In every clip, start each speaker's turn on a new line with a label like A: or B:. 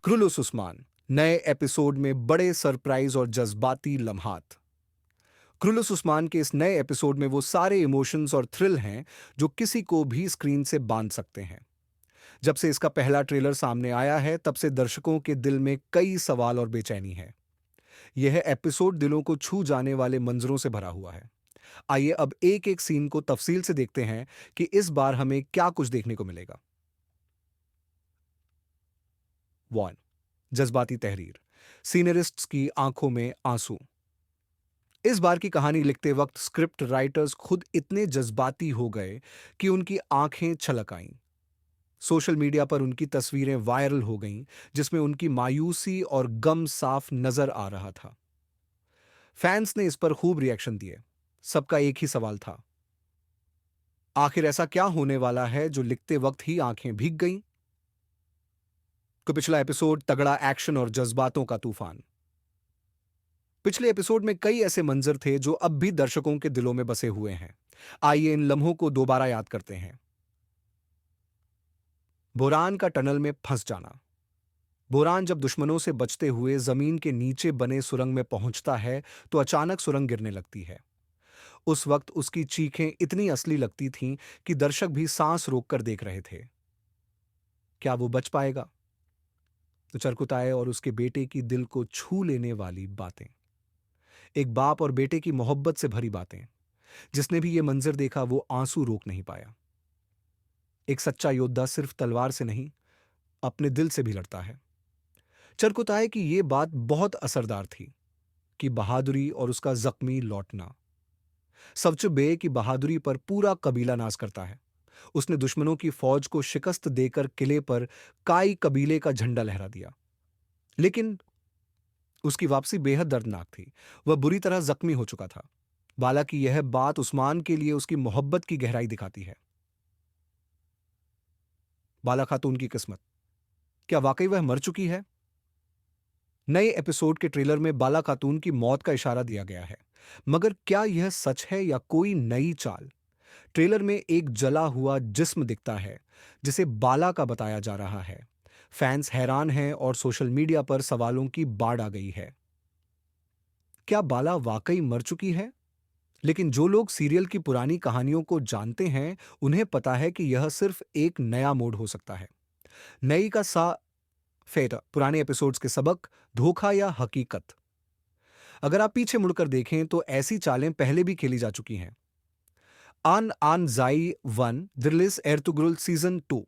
A: क्रुलुस उस्मान नए एपिसोड में बड़े सरप्राइज और जज्बाती लम्हात। क्रुलुस उस्मान के इस नए एपिसोड में वो सारे इमोशंस और थ्रिल हैं जो किसी को भी स्क्रीन से बांध सकते हैं। जब से इसका पहला ट्रेलर सामने आया है तब से दर्शकों के दिल में कई सवाल और बेचैनी है। यह एपिसोड दिलों को छू जाने वाले मंजरों से भरा हुआ है। आइए अब एक एक सीन को तफसील से देखते हैं कि इस बार हमें क्या कुछ देखने को मिलेगा। 1 जज्बाती तहरीर। सीनरिस्ट्स की आंखों में आंसू। इस बार की कहानी लिखते वक्त स्क्रिप्ट राइटर्स खुद इतने जज्बाती हो गए कि उनकी आंखें छलक आईं। सोशल मीडिया पर उनकी तस्वीरें वायरल हो गईं, जिसमें उनकी मायूसी और गम साफ नजर आ रहा था। फैंस ने इस पर खूब रिएक्शन दिए। सबका एक ही सवाल था, आखिर ऐसा क्या होने वाला है जो लिखते वक्त ही आंखें भीग गईं? तो पिछला एपिसोड तगड़ा एक्शन और जज्बातों का तूफान। पिछले एपिसोड में कई ऐसे मंजर थे जो अब भी दर्शकों के दिलों में बसे हुए हैं। आइए इन लम्हों को दोबारा याद करते हैं। बोरान का टनल में फंस जाना। बोरान जब दुश्मनों से बचते हुए जमीन के नीचे बने सुरंग में पहुंचता है तो अचानक सुरंग गिरने लगती है। उस वक्त उसकी चीखें इतनी असली लगती थीं कि दर्शक भी सांस रोककर देख रहे थे। क्या वो बच पाएगा? तो चरकुताए और उसके बेटे की दिल को छू लेने वाली बातें, एक बाप और बेटे की मोहब्बत से भरी बातें। जिसने भी ये मंजर देखा वो आंसू रोक नहीं पाया। एक सच्चा योद्धा सिर्फ तलवार से नहीं, अपने दिल से भी लड़ता है। चरकुताए की ये बात बहुत असरदार थी कि बहादुरी और उसका जख्मी लौटना। सवच बे की बहादुरी पर पूरा कबीला नाज करता है। उसने दुश्मनों की फौज को शिकस्त देकर किले पर काई कबीले का झंडा लहरा दिया। लेकिन उसकी वापसी बेहद दर्दनाक थी। वह बुरी तरह जख्मी हो चुका था। बाला की यह बात उस्मान के लिए उसकी मोहब्बत की गहराई दिखाती है। बाला खातून की किस्मत, क्या वाकई वह मर चुकी है? नए एपिसोड के ट्रेलर में बाला खातून की मौत का इशारा दिया गया है, मगर क्या यह सच है या कोई नई चाल? ट्रेलर में एक जला हुआ जिस्म दिखता है जिसे बाला का बताया जा रहा है। फैंस हैरान हैं और सोशल मीडिया पर सवालों की बाढ़ आ गई है। क्या बाला वाकई मर चुकी है? लेकिन जो लोग सीरियल की पुरानी कहानियों को जानते हैं उन्हें पता है कि यह सिर्फ एक नया मोड हो सकता है। नई का सा फेट पुराने एपिसोड्स के सबक, धोखा या हकीकत। अगर आप पीछे मुड़कर देखें तो ऐसी चालें पहले भी खेली जा चुकी हैं। आन आन जाई वन दिरलिस एर्तुग्रुल सीजन 2।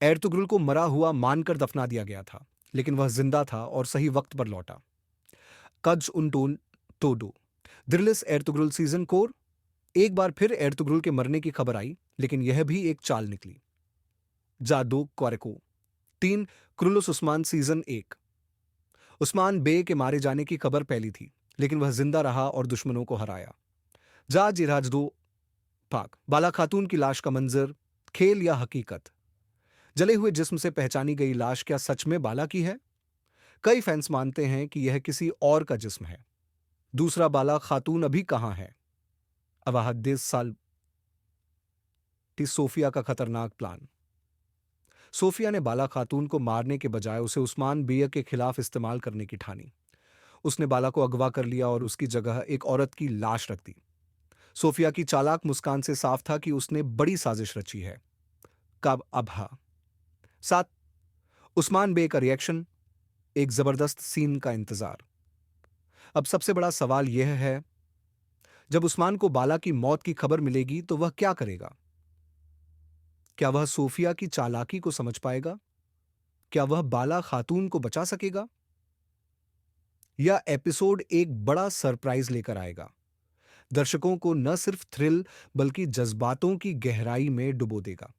A: एर्तुग्रुल को मरा हुआ मानकर दफना दिया गया था, लेकिन वह जिंदा था और सही वक्त पर लौटा। कज उनटून टोडू दिरलिस एर्तुग्रुल सीजन 4। एक बार फिर एर्तुग्रुल के मरने की खबर आई, लेकिन यह भी एक चाल निकली। जादू क्वारेको 3 क्रुलुस उस्मान सीजन 1। उस्मान बे के मारे जाने की खबर फैली थी, लेकिन वह जिंदा रहा और दुश्मनों को हराया। जा जिराज दो पाक बाला खातून की लाश का मंजर, खेल या हकीकत? जले हुए जिस्म से पहचानी गई लाश क्या सच में बाला की है? कई फैंस मानते हैं कि यह किसी और का जिस्म है। दूसरा बाला खातून अभी कहां है? अवाहद्दिस साल सोफिया का खतरनाक प्लान। सोफिया ने बाला खातून को मारने के बजाय उसे उस्मान बिया के खिलाफ इस्तेमाल करने की ठानी। उसने बाला को अगवा कर लिया और उसकी जगह एक औरत की लाश रख दी। सोफिया की चालाक मुस्कान से साफ था कि उसने बड़ी साजिश रची है। कब अबहा 7 उस्मान बे का रिएक्शन, एक जबरदस्त सीन का इंतजार। अब सबसे बड़ा सवाल यह है, जब उस्मान को बाला की मौत की खबर मिलेगी तो वह क्या करेगा? क्या वह सोफिया की चालाकी को समझ पाएगा? क्या वह बाला खातून को बचा सकेगा? या एपिसोड एक बड़ा सरप्राइज लेकर आएगा, दर्शकों को न सिर्फ थ्रिल बल्कि जज्बातों की गहराई में डुबो देगा?